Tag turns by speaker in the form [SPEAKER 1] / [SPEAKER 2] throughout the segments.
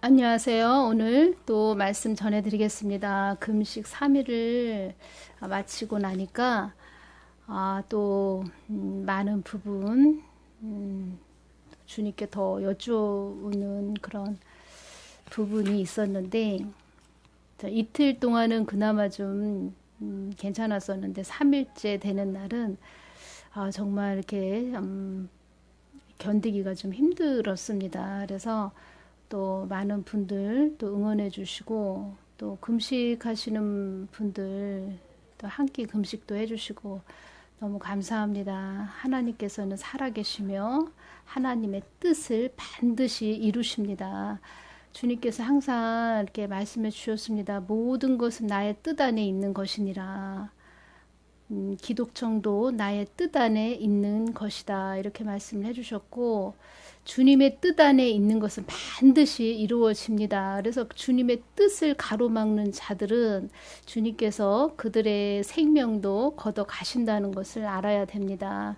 [SPEAKER 1] 안녕하세요. 오늘 또 말씀 전해드리겠습니다. 금식 3일을 마치고 나니까 또 많은 부분 주님께 더 여쭈는 그런 부분이 있었는데 이틀 동안은 그나마 좀 괜찮았었는데 3일째 되는 날은 정말 이렇게 견디기가 좀 힘들었습니다. 그래서 또 많은 분들 또 응원해 주시고 또 금식하시는 분들 또 한 끼 금식도 해 주시고 너무 감사합니다. 하나님께서는 살아계시며 하나님의 뜻을 반드시 이루십니다. 주님께서 항상 이렇게 말씀해 주셨습니다. 모든 것은 나의 뜻 안에 있는 것이니라. 기독정도 나의 뜻 안에 있는 것이다. 이렇게 말씀을 해주셨고 주님의 뜻 안에 있는 것은 반드시 이루어집니다. 그래서 주님의 뜻을 가로막는 자들은 주님께서 그들의 생명도 걷어 가신다는 것을 알아야 됩니다.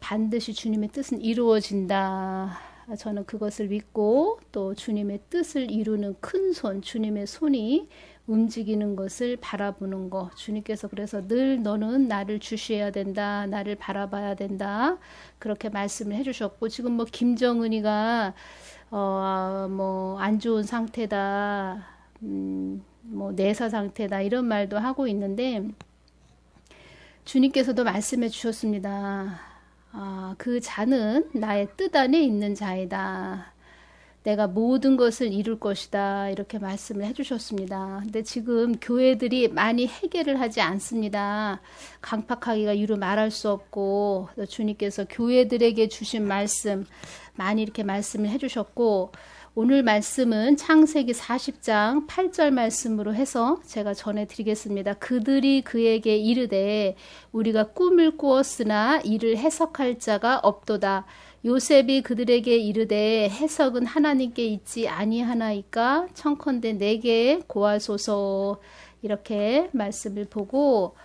[SPEAKER 1] 반드시 주님의 뜻은 이루어진다. 저는 그것을 믿고 또 주님의 뜻을 이루는 큰 손, 주님의 손이 움직이는 것을 바라보는 것. 주님께서 그래서 늘 너는 나를 주시해야 된다. 나를 바라봐야 된다. 그렇게 말씀을 해주셨고 지금 뭐 김정은이가 뭐 안 좋은 상태다. 뭐 내사 상태다. 이런 말도 하고 있는데 주님께서도 말씀해 주셨습니다. 그 자는 나의 뜻 안에 있는 자이다. 내가 모든 것을 이룰 것이다. 이렇게 말씀을 해주셨습니다. 근데 지금 교회들이 많이 해결을 하지 않습니다. 강팍하기가 이루 말할 수 없고 주님께서 교회들에게 주신 말씀 많이 이렇게 말씀을 해주셨고 오늘 말씀은 창세기 40장 8절 말씀으로 해서 제가 전해드리겠습니다. 그들이 그에게 이르되 우리가 꿈을 꾸었으나 이를 해석할 자가 없도다. 요셉이 그들에게 이르되 해석은 하나님께 있지 아니하나이까 청컨대 내게 고하소서. 이렇게 말씀을 보고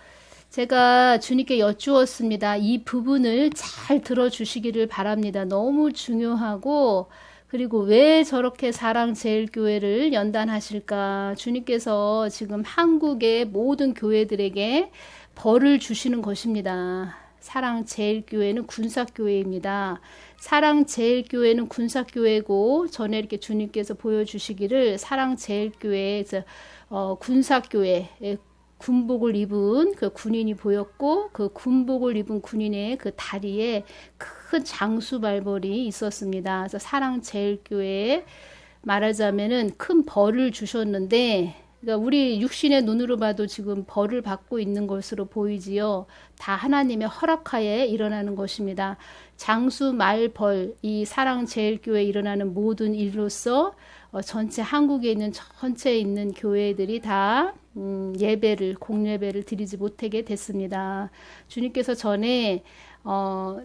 [SPEAKER 1] 제가 주님께 여쭈었습니다. 이 부분을 잘 들어주시기를 바랍니다. 너무 중요하고 그리고 왜 저렇게 사랑제일교회를 연단하실까? 주님께서 지금 한국의 모든 교회들에게 벌을 주시는 것입니다. 사랑제일교회는 군사교회입니다. 사랑제일교회는 군사교회고 전에 이렇게 주님께서 보여주시기를 사랑제일교회에서 군사교회 군복을 입은 그 군인이 보였고 그 군복을 입은 군인의 그 다리에 큰 장수발벌이 있었습니다. 그래서 사랑제일교회에 말하자면은 큰 벌을 주셨는데 그러니까 우리 육신의 눈으로 봐도 지금 벌을 받고 있는 것으로 보이지요. 다 하나님의 허락하에 일어나는 것입니다. 장수 말벌 이 사랑제일교회에 일어나는 모든 일로서 전체 한국에 있는 전체에 있는 교회들이 다 예배를 공예배를 드리지 못하게 됐습니다. 주님께서 전에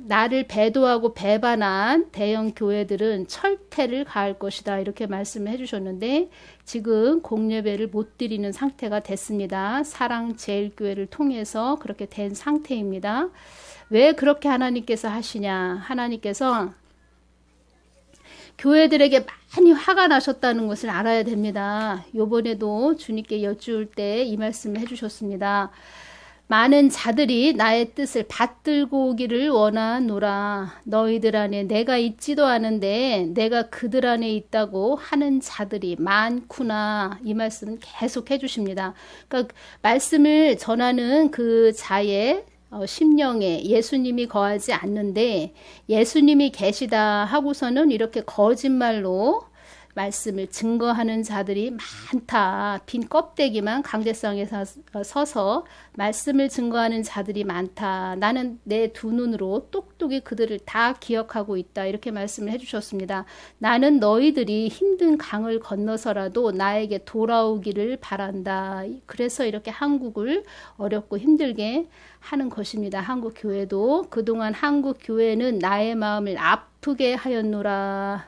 [SPEAKER 1] 나를 배도하고 배반한 대형 교회들은 철퇴를 가할 것이다 이렇게 말씀을 해주셨는데 지금 공예배를 못 드리는 상태가 됐습니다. 사랑제일교회를 통해서 그렇게 된 상태입니다. 왜 그렇게 하나님께서 하시냐? 하나님께서 교회들에게 많이 화가 나셨다는 것을 알아야 됩니다. 요번에도 주님께 여쭈을 때 이 말씀을 해주셨습니다. 많은 자들이 나의 뜻을 받들고 오기를 원하노라. 너희들 안에 내가 있지도 않은데 내가 그들 안에 있다고 하는 자들이 많구나. 이 말씀은 계속 해주십니다. 그러니까 말씀을 전하는 그 자의 심령에 예수님이 거하지 않는데 예수님이 계시다 하고서는 이렇게 거짓말로 말씀을 증거하는 자들이 많다. 빈 껍데기만 강대상에 서서 말씀을 증거하는 자들이 많다. 나는 내 두 눈으로 똑똑히 그들을 다 기억하고 있다. 이렇게 말씀을 해주셨습니다. 나는 너희들이 힘든 강을 건너서라도 나에게 돌아오기를 바란다. 그래서 이렇게 한국을 어렵고 힘들게 하는 것입니다. 한국 교회도 그동안 한국 교회는 나의 마음을 아프게 하였노라.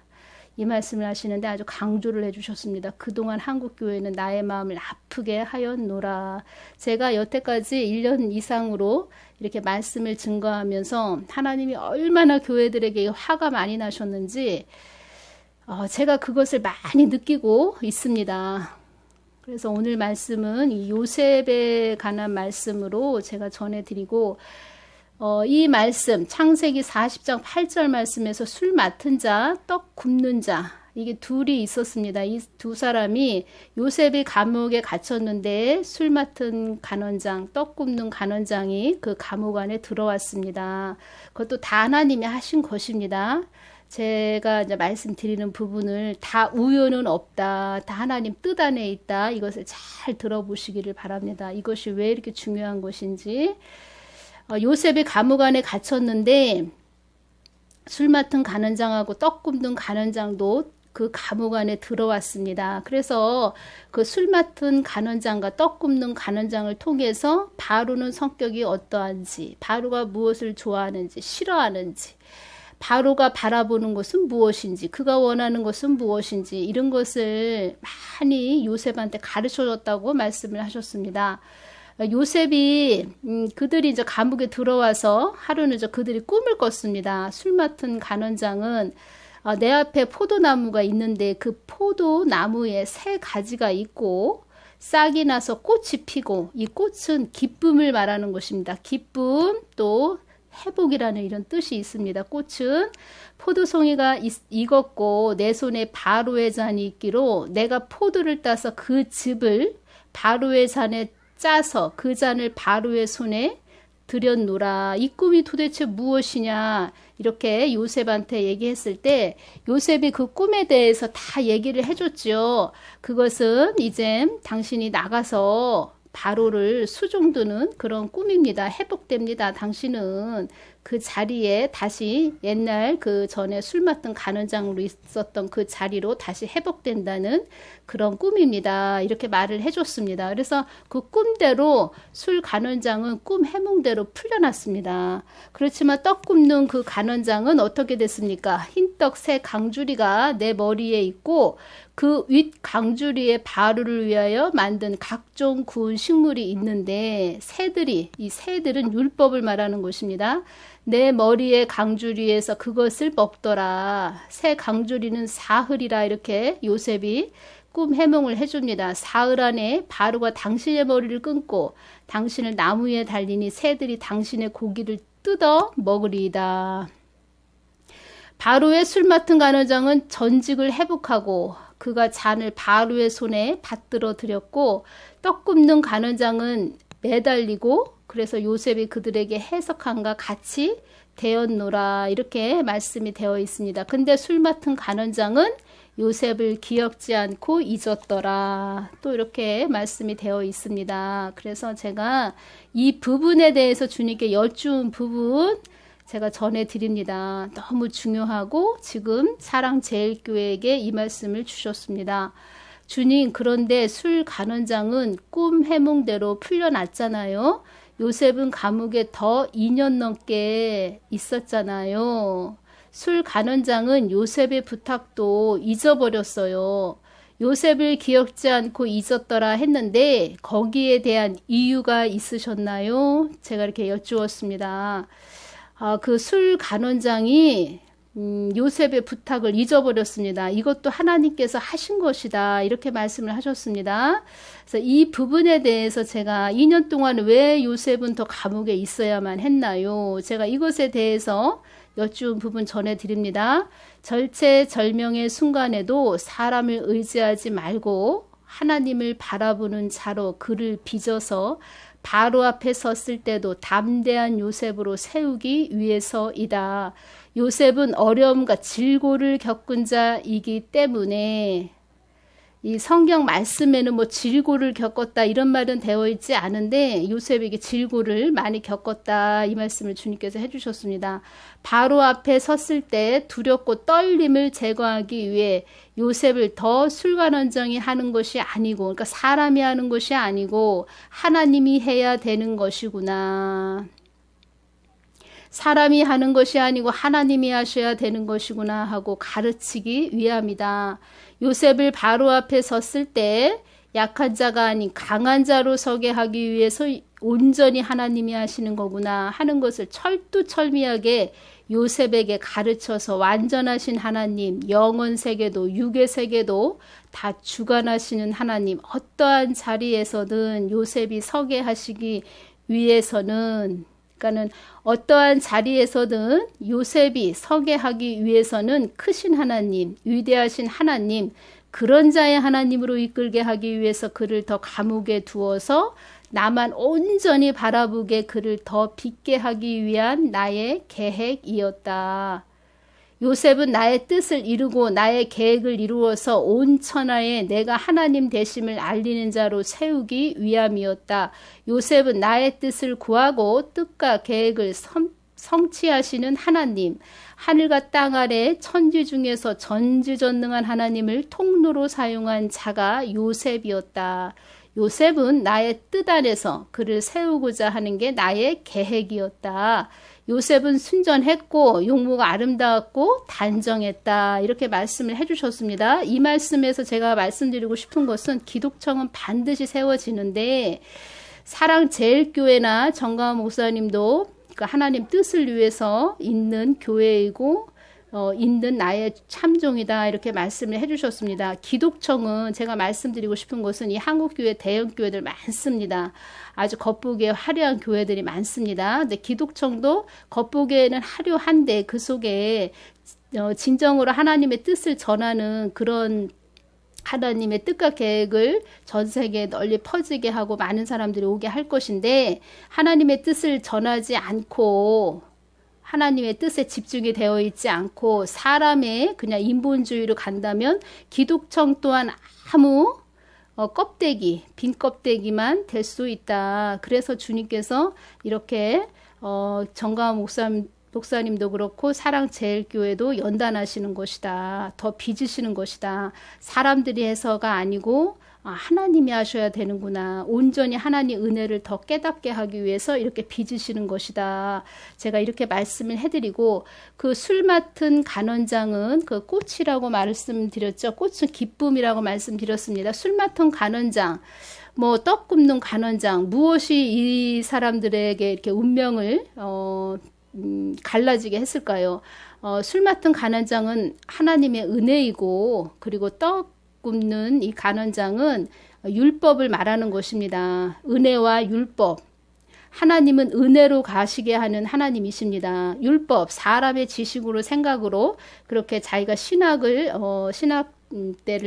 [SPEAKER 1] 이 말씀을 하시는데 아주 강조를 해주셨습니다. 그동안 한국교회는 나의 마음을 아프게 하였노라. 제가 여태까지 1년 이상으로 이렇게 말씀을 증거하면서 하나님이 얼마나 교회들에게 화가 많이 나셨는지 제가 그것을 많이 느끼고 있습니다. 그래서 오늘 말씀은 이 요셉에 관한 말씀으로 제가 전해드리고, 이 말씀 창세기 40장 8절 말씀에서 술 맡은 자, 떡 굽는 자, 이게 둘이 있었습니다. 이 두 사람이 요셉이 감옥에 갇혔는데 술 맡은 간원장, 떡 굽는 간원장이 그 감옥 안에 들어왔습니다. 그것도 다 하나님이 하신 것입니다. 제가 이제 말씀드리는 부분을 다 우연은 없다, 다 하나님 뜻 안에 있다, 이것을 잘 들어보시기를 바랍니다. 이것이 왜 이렇게 중요한 것인지. 요셉이 감옥 안에 갇혔는데 술 맡은 간원장하고 떡 굽는 간원장도 그 감옥 안에 들어왔습니다. 그래서 그 술 맡은 간원장과 떡 굽는 간원장을 통해서 바로는 성격이 어떠한지, 바로가 무엇을 좋아하는지, 싫어하는지, 바로가 바라보는 것은 무엇인지, 그가 원하는 것은 무엇인지, 이런 것을 많이 요셉한테 가르쳐줬다고 말씀을 하셨습니다. 요셉이 그들이 이제 감옥에 들어와서 하루는 이제 그들이 꿈을 꿨습니다. 술 맡은 간원장은 내 앞에 포도나무가 있는데 그 포도나무에 세 가지가 있고 싹이 나서 꽃이 피고, 이 꽃은 기쁨을 말하는 것입니다. 기쁨, 또 회복이라는 이런 뜻이 있습니다. 꽃은 포도송이가 익었고 내 손에 바로의 잔이 있기로 내가 포도를 따서 그 즙을 바로의 잔에 짜서 그 잔을 바로의 손에 들였노라. 이 꿈이 도대체 무엇이냐, 이렇게 요셉한테 얘기했을 때 요셉이 그 꿈에 대해서 다 얘기를 해줬죠. 그것은 이제 당신이 나가서 바로를 수종드는 그런 꿈입니다. 회복됩니다. 당신은 그 자리에 다시 옛날 그 전에 술 맡은 간원장으로 있었던 그 자리로 다시 회복된다는 그런 꿈입니다. 이렇게 말을 해줬습니다. 그래서 그 꿈대로 술 간원장은 꿈 해몽대로 풀려났습니다. 그렇지만 떡 굽는 그 간원장은 어떻게 됐습니까? 흰떡 새 강주리가 내 머리에 있고 그 윗 강주리에 바로를 위하여 만든 각종 구운 식물이 있는데 이 새들은 율법을 말하는 것입니다. 내 머리에 강주리에서 그것을 먹더라. 새 강주리는 사흘이라, 이렇게 요셉이 꿈 해몽을 해줍니다. 사흘 안에 바로가 당신의 머리를 끊고 당신을 나무에 달리니 새들이 당신의 고기를 뜯어 먹으리이다. 바로의 술 맡은 간원장은 전직을 회복하고 그가 잔을 바로의 손에 받들어 드렸고, 떡 굽는 간원장은 매달리고, 그래서 요셉이 그들에게 해석한과 같이 되었노라, 이렇게 말씀이 되어 있습니다. 근데 술 맡은 간원장은 요셉을 기억지 않고 잊었더라, 또 이렇게 말씀이 되어 있습니다. 그래서 제가 이 부분에 대해서 주님께 여쭈은 부분 제가 전해드립니다. 너무 중요하고 지금 사랑제일교회에게 이 말씀을 주셨습니다. 주님, 그런데 술 간원장은 꿈 해몽대로 풀려났잖아요. 요셉은 감옥에 더 2년 넘게 있었잖아요. 술 간원장은 요셉의 부탁도 잊어버렸어요. 요셉을 기억지 않고 잊었더라 했는데 거기에 대한 이유가 있으셨나요? 제가 이렇게 여쭈었습니다. 그 술 간원장이 요셉의 부탁을 잊어버렸습니다. 이것도 하나님께서 하신 것이다, 이렇게 말씀을 하셨습니다. 그래서 이 부분에 대해서 제가 2년 동안 왜 요셉은 더 감옥에 있어야만 했나요? 제가 이것에 대해서 여쭈은 부분 전해드립니다. 절체절명의 순간에도 사람을 의지하지 말고 하나님을 바라보는 자로 그를 빚어서 바로 앞에 섰을 때도 담대한 요셉으로 세우기 위해서이다. 요셉은 어려움과 질고를 겪은 자이기 때문에, 이 성경 말씀에는 뭐 질고를 겪었다 이런 말은 되어 있지 않은데 요셉에게 질고를 많이 겪었다, 이 말씀을 주님께서 해주셨습니다. 바로 앞에 섰을 때 두렵고 떨림을 제거하기 위해 요셉을 더 술관원장이 하는 것이 아니고, 그러니까 사람이 하는 것이 아니고 하나님이 해야 되는 것이구나. 사람이 하는 것이 아니고 하나님이 하셔야 되는 것이구나 하고 가르치기 위함이다. 요셉을 바로 앞에 섰을 때 약한 자가 아닌 강한 자로 서게 하기 위해서 온전히 하나님이 하시는 거구나 하는 것을 철두철미하게 요셉에게 가르쳐서 완전하신 하나님, 영혼 세계도 육의 세계도 다 주관하시는 하나님, 어떠한 자리에서든 요셉이 서게 하시기 위해서는, 그러니까는 어떠한 자리에서든 요셉이 서게 하기 위해서는 크신 하나님, 위대하신 하나님, 그런 자의 하나님으로 이끌게 하기 위해서 그를 더 감옥에 두어서 나만 온전히 바라보게 그를 더 빛게 하기 위한 나의 계획이었다. 요셉은 나의 뜻을 이루고 나의 계획을 이루어서 온 천하에 내가 하나님 되심을 알리는 자로 세우기 위함이었다. 요셉은 나의 뜻을 구하고 뜻과 계획을 성취하시는 하나님, 하늘과 땅 아래 천지 중에서 전지전능한 하나님을 통로로 사용한 자가 요셉이었다. 요셉은 나의 뜻 안에서 그를 세우고자 하는 게 나의 계획이었다. 요셉은 순전했고 용모가 아름다웠고 단정했다. 이렇게 말씀을 해주셨습니다. 이 말씀에서 제가 말씀드리고 싶은 것은 기독청은 반드시 세워지는데 사랑제일교회나 정가원 목사님도 하나님 뜻을 위해서 있는 교회이고 있는 나의 참종이다 이렇게 말씀을 해주셨습니다. 기독청은 제가 말씀드리고 싶은 것은 이 한국교회 대형 교회들 많습니다. 아주 겉보기에 화려한 교회들이 많습니다. 근데 기독청도 겉보기에는 화려한데 그 속에 진정으로 하나님의 뜻을 전하는 그런 하나님의 뜻과 계획을 전 세계에 널리 퍼지게 하고 많은 사람들이 오게 할 것인데 하나님의 뜻을 전하지 않고 하나님의 뜻에 집중이 되어 있지 않고 사람의 그냥 인본주의로 간다면 기독청 또한 아무 껍데기, 빈 껍데기만 될 수 있다. 그래서 주님께서 이렇게 정가원 목사님도 그렇고 사랑제일교회도 연단하시는 것이다. 더 빚으시는 것이다. 사람들이 해서가 아니고 하나님이 하셔야 되는구나. 온전히 하나님 은혜를 더 깨닫게 하기 위해서 이렇게 빚으시는 것이다. 제가 이렇게 말씀을 해드리고 그 술 맡은 간원장은 그 꽃이라고 말씀드렸죠. 꽃은 기쁨이라고 말씀드렸습니다. 술 맡은 간원장, 떡 굽는 간원장, 무엇이 이 사람들에게 이렇게 운명을 갈라지게 했을까요? 술 맡은 간원장은 하나님의 은혜이고 그리고 떡 굽는 이 간원장은 율법을 말하는 것입니다. 은혜와 율법. 하나님은 은혜로 가시게 하는 하나님이십니다. 율법, 사람의 지식으로 생각으로 그렇게 자기가 신학대를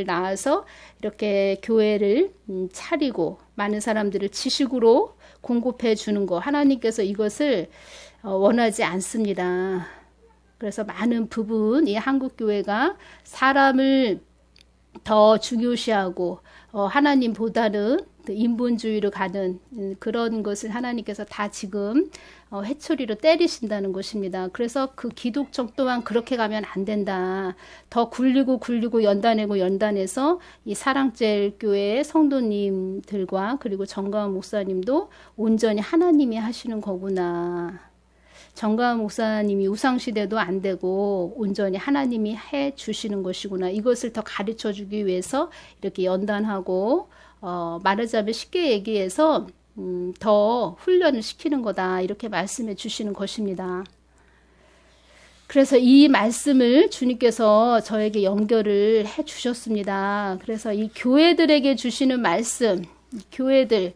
[SPEAKER 1] 나와서 이렇게 교회를 차리고 많은 사람들을 지식으로 공급해 주는 것. 하나님께서 이것을 원하지 않습니다. 그래서 많은 부분 이 한국교회가 사람을 더 중요시하고 하나님보다는 인본주의로 가는 그런 것을 하나님께서 다 지금 회초리로 때리신다는 것입니다. 그래서 그 기독청 또한 그렇게 가면 안 된다. 더 굴리고 연단해서 이 사랑제일교회의 성도님들과 그리고 정가원 목사님도 온전히 하나님이 하시는 거구나. 정가원 목사님이 우상시대도 안 되고 온전히 하나님이 해 주시는 것이구나. 이것을 더 가르쳐 주기 위해서 이렇게 연단하고 말하자면 쉽게 얘기해서 더 훈련을 시키는 거다. 이렇게 말씀해 주시는 것입니다. 그래서 이 말씀을 주님께서 저에게 연결을 해 주셨습니다. 그래서 이 교회들에게 주시는 말씀, 교회들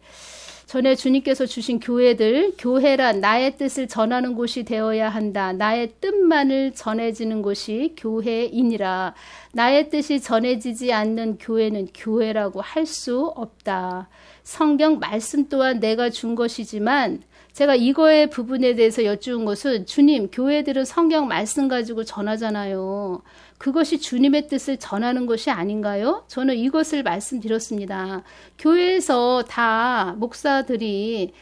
[SPEAKER 1] 전에 주님께서 주신 교회란 나의 뜻을 전하는 곳이 되어야 한다. 나의 뜻만을 전해지는 곳이 교회이니라. 나의 뜻이 전해지지 않는 교회는 교회라고 할 수 없다. 성경 말씀 또한 내가 준 것이지만 제가 이거의 부분에 대해서 여쭈은 것은 주님, 교회들은 성경 말씀 가지고 전하잖아요. 그것이 주님의 뜻을 전하는 것이 아닌가요? 저는 이것을 말씀드렸습니다. 교회에서 다 목사들이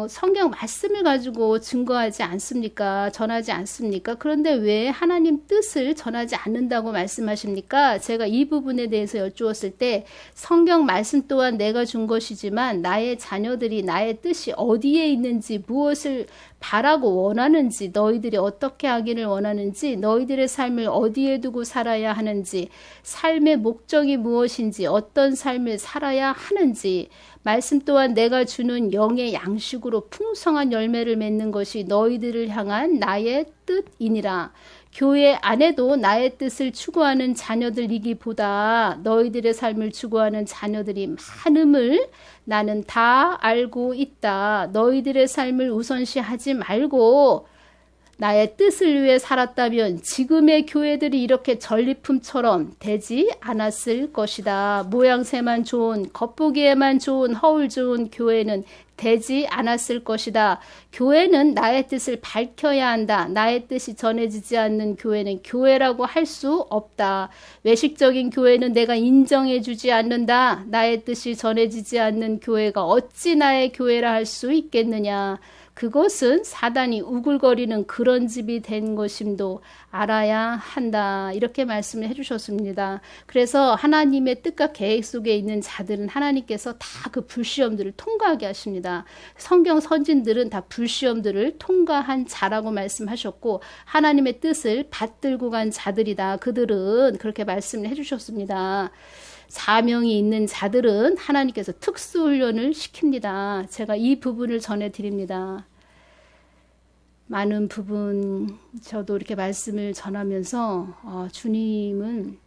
[SPEAKER 1] 성경 말씀을 가지고 증거하지 않습니까? 전하지 않습니까? 그런데 왜 하나님 뜻을 전하지 않는다고 말씀하십니까? 제가 이 부분에 대해서 여쭈었을 때 성경 말씀 또한 내가 준 것이지만 나의 자녀들이 나의 뜻이 어디에 있는지 무엇을 바라고 원하는지, 너희들이 어떻게 하기를 원하는지, 너희들의 삶을 어디에 두고 살아야 하는지, 삶의 목적이 무엇인지, 어떤 삶을 살아야 하는지, 말씀 또한 내가 주는 영의 양식으로 풍성한 열매를 맺는 것이 너희들을 향한 나의 뜻이니라. 교회 안에도 나의 뜻을 추구하는 자녀들이기보다 너희들의 삶을 추구하는 자녀들이 많음을 나는 다 알고 있다. 너희들의 삶을 우선시하지 말고 나의 뜻을 위해 살았다면 지금의 교회들이 이렇게 전리품처럼 되지 않았을 것이다. 모양새만 좋은, 겉보기에만 좋은, 허울 좋은 교회는 되지 않았을 것이다. 교회는 나의 뜻을 밝혀야 한다. 나의 뜻이 전해지지 않는 교회는 교회라고 할 수 없다. 외식적인 교회는 내가 인정해주지 않는다. 나의 뜻이 전해지지 않는 교회가 어찌 나의 교회라 할 수 있겠느냐. 그것은 사단이 우글거리는 그런 집이 된 것임도 알아야 한다. 이렇게 말씀을 해주셨습니다. 그래서 하나님의 뜻과 계획 속에 있는 자들은 하나님께서 다 그 불시험들을 통과하게 하십니다. 성경 선진들은 다 불시험들을 통과한 자라고 말씀하셨고 하나님의 뜻을 받들고 간 자들이다. 그들은 그렇게 말씀을 해주셨습니다. 사명이 있는 자들은 하나님께서 특수훈련을 시킵니다. 제가 이 부분을 전해드립니다. 많은 부분 저도 이렇게 말씀을 전하면서 주님은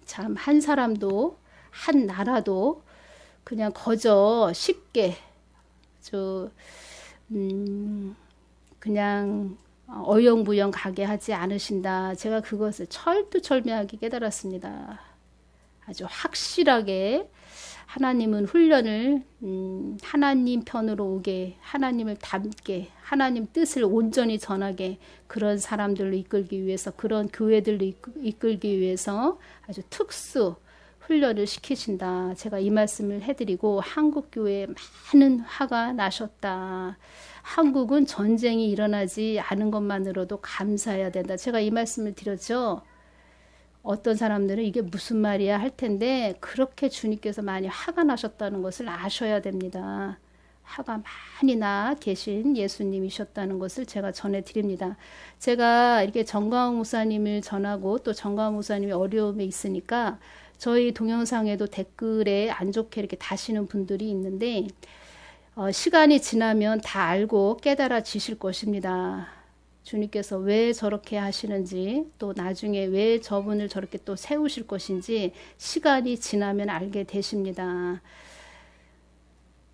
[SPEAKER 1] 참 한 사람도 한 나라도 그냥 거저 쉽게 그냥 어영부영 가게 하지 않으신다. 제가 그것을 철두철미하게 깨달았습니다. 아주 확실하게 하나님은 훈련을 하나님 편으로 오게, 하나님을 닮게, 하나님 뜻을 온전히 전하게 그런 사람들로 이끌기 위해서, 그런 교회들로 이끌기 위해서 아주 특수 훈련을 시키신다. 제가 이 말씀을 해드리고 한국교회에 많은 화가 나셨다. 한국은 전쟁이 일어나지 않은 것만으로도 감사해야 된다. 제가 이 말씀을 드렸죠. 어떤 사람들은 이게 무슨 말이야 할 텐데 그렇게 주님께서 많이 화가 나셨다는 것을 아셔야 됩니다. 화가 많이 나 계신 예수님이셨다는 것을 제가 전해드립니다. 제가 이렇게 정광훈 목사님을 전하고 또 정광훈 목사님이 어려움에 있으니까 저희 동영상에도 댓글에 안 좋게 이렇게 다시는 분들이 있는데 시간이 지나면 다 알고 깨달아지실 것입니다. 주님께서 왜 저렇게 하시는지 또 나중에 왜 저분을 저렇게 또 세우실 것인지 시간이 지나면 알게 되십니다.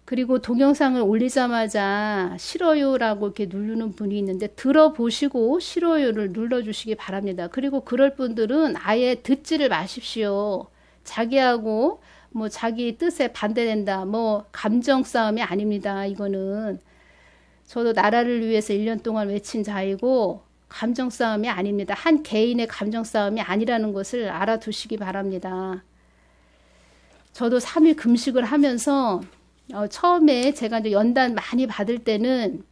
[SPEAKER 1] 그리고 동영상을 올리자마자 싫어요라고 이렇게 누르는 분이 있는데 들어보시고 싫어요를 눌러주시기 바랍니다. 그리고 그럴 분들은 아예 듣지를 마십시오. 자기하고 뭐 자기 뜻에 반대된다. 뭐 감정 싸움이 아닙니다. 이거는. 저도 나라를 위해서 1년 동안 외친 자이고 감정 싸움이 아닙니다. 한 개인의 감정 싸움이 아니라는 것을 알아두시기 바랍니다. 저도 3일 금식을 하면서 처음에 제가 이제 연단 많이 받을 때는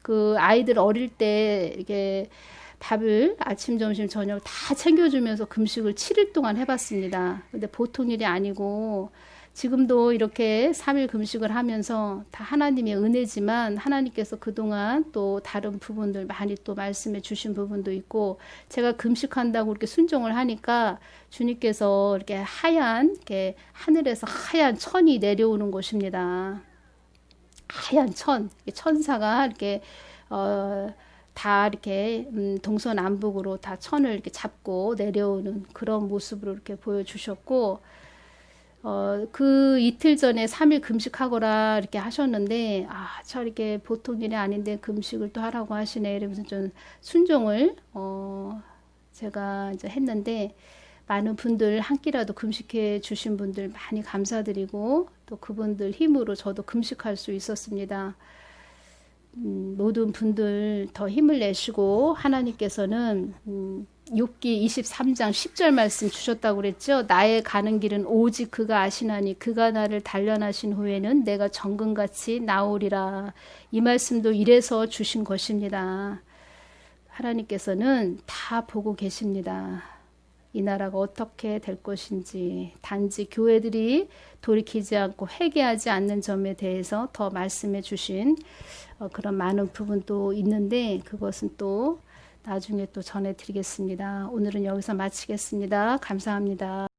[SPEAKER 1] 그 아이들 어릴 때 이게 밥을 아침, 점심, 저녁 다 챙겨주면서 금식을 7일 동안 해봤습니다. 근데 보통 일이 아니고 지금도 이렇게 3일 금식을 하면서 다 하나님의 은혜지만 하나님께서 그동안 또 다른 부분들 많이 또 말씀해 주신 부분도 있고 제가 금식한다고 이렇게 순종을 하니까 주님께서 이렇게 이렇게 하늘에서 하얀 천이 내려오는 것입니다. 하얀 천사가 이렇게 다 이렇게 동서남북으로 다 천을 이렇게 잡고 내려오는 그런 모습으로 이렇게 보여주셨고 그 이틀 전에 3일 금식하거라 이렇게 하셨는데 저 이렇게 보통 일이 아닌데 금식을 또 하라고 하시네 이러면서 좀 순종을 제가 이제 했는데 많은 분들 한 끼라도 금식해 주신 분들 많이 감사드리고 또 그분들 힘으로 저도 금식할 수 있었습니다. 모든 분들 더 힘을 내시고 하나님께서는 욥기 23장 10절 말씀 주셨다고 그랬죠. 나의 가는 길은 오직 그가 아시나니 그가 나를 단련하신 후에는 내가 정금같이 나오리라. 이 말씀도 이래서 주신 것입니다. 하나님께서는 다 보고 계십니다. 이 나라가 어떻게 될 것인지, 단지 교회들이 돌이키지 않고 회개하지 않는 점에 대해서 더 말씀해 주신 그런 많은 부분도 있는데, 그것은 또 나중에 또 전해드리겠습니다. 오늘은 여기서 마치겠습니다. 감사합니다.